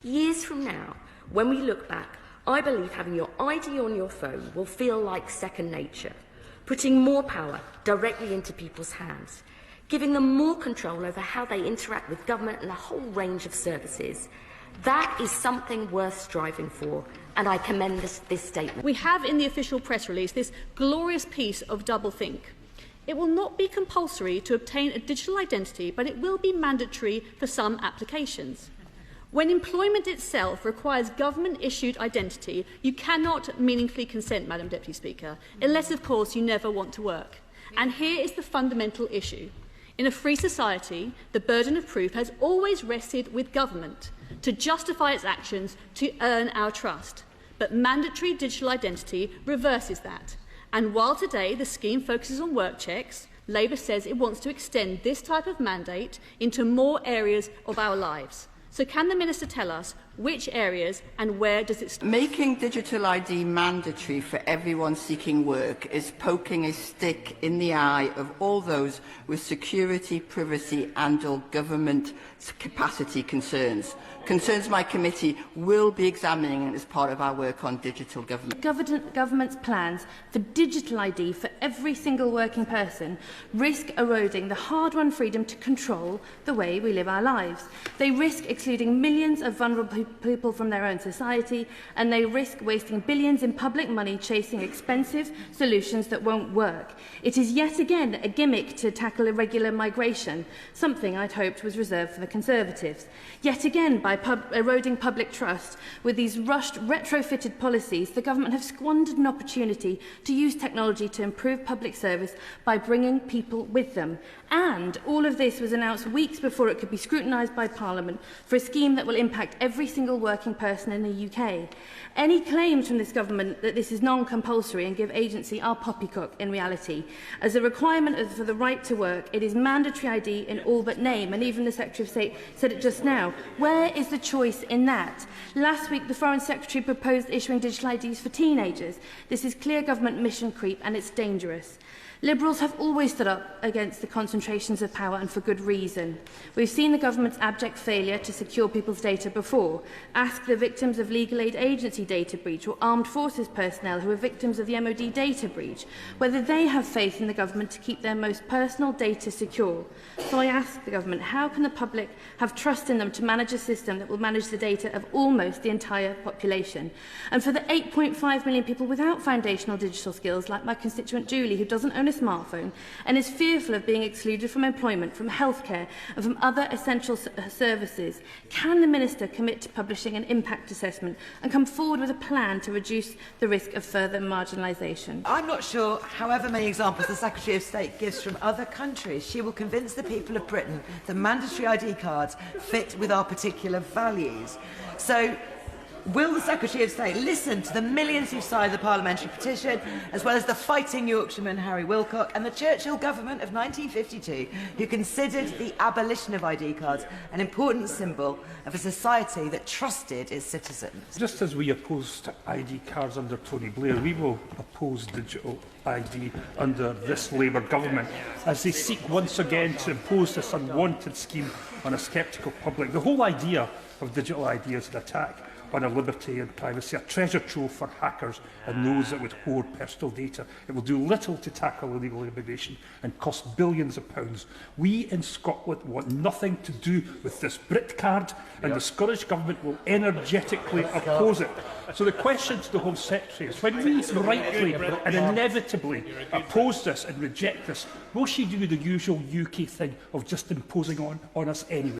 Years from now, when we look back, I believe having your ID on your phone will feel like second nature, putting more power directly into people's hands, giving them more control over how they interact with government and a whole range of services. That is something worth striving for, and I commend this statement. We have in the official press release this glorious piece of doublethink. It will not be compulsory to obtain a digital identity, but it will be mandatory for some applications. When employment itself requires government-issued identity, you cannot meaningfully consent, Madam Deputy Speaker, unless, of course, you never want to work. And here is the fundamental issue. In a free society, the burden of proof has always rested with government to justify its actions to earn our trust. But mandatory digital identity reverses that. And while today the scheme focuses on work checks, Labour says it wants to extend this type of mandate into more areas of our lives. So can the Minister tell us which areas and where does it start? Making digital ID mandatory for everyone seeking work is poking a stick in the eye of all those with security, privacy and/or government capacity concerns. Concerns my committee will be examining as part of our work on digital government. Government's plans for digital ID for every single working person risk eroding the hard-won freedom to control the way we live our lives. They risk excluding millions of vulnerable people from their own society, and they risk wasting billions in public money chasing expensive solutions that won't work. It is yet again a gimmick to tackle irregular migration, something I'd hoped was reserved for the Conservatives. Yet again, by eroding public trust with these rushed, retrofitted policies, the government have squandered an opportunity to use technology to improve public service by bringing people with them. And all of this was announced weeks before it could be scrutinised by Parliament for a scheme that will impact every single working person in the UK. Any claims from this government that this is non-compulsory and give agency are poppycock in reality. As a requirement for the right to work, it is mandatory ID in all but name, and even the Secretary of State said it just now. Where is the choice in that? Last week, the Foreign Secretary proposed issuing digital IDs for teenagers. This is clear government mission creep, and it's dangerous. Liberals have always stood up against the concentrations of power, and for good reason. We've seen the government's abject failure to secure people's data before. Ask the victims of legal aid agency data breach or armed forces personnel who are victims of the MOD data breach, whether they have faith in the government to keep their most personal data secure. So I ask the government, how can the public have trust in them to manage a system that will manage the data of almost the entire population? And for the 8.5 million people without foundational digital skills, like my constituent Julie, who doesn't own a smartphone and is fearful of being excluded from employment, from healthcare and from other essential services, can the Minister commit to publishing an impact assessment and come forward with a plan to reduce the risk of further marginalisation? I'm not sure, however many examples the Secretary of State gives from other countries, she will convince the people of Britain that mandatory ID cards fit with our particular values. So, will the Secretary of State listen to the millions who signed the parliamentary petition, as well as the fighting Yorkshireman Harry Wilcock and the Churchill government of 1952, who considered the abolition of ID cards an important symbol of a society that trusted its citizens? Just as we opposed ID cards under Tony Blair, we will oppose digital ID under this Labour government, as they seek once again to impose this unwanted scheme on a sceptical public. The whole idea of digital ID is an attack on our liberty and privacy, a treasure trove for hackers and those that would hoard personal data. It will do little to tackle illegal immigration and cost billions of pounds. We in Scotland want nothing to do with this Brit card, and the Scottish Government will energetically oppose it. So the question to the Home Secretary is, when we rightly and inevitably oppose this and reject this, will she do the usual UK thing of just imposing on us anyway?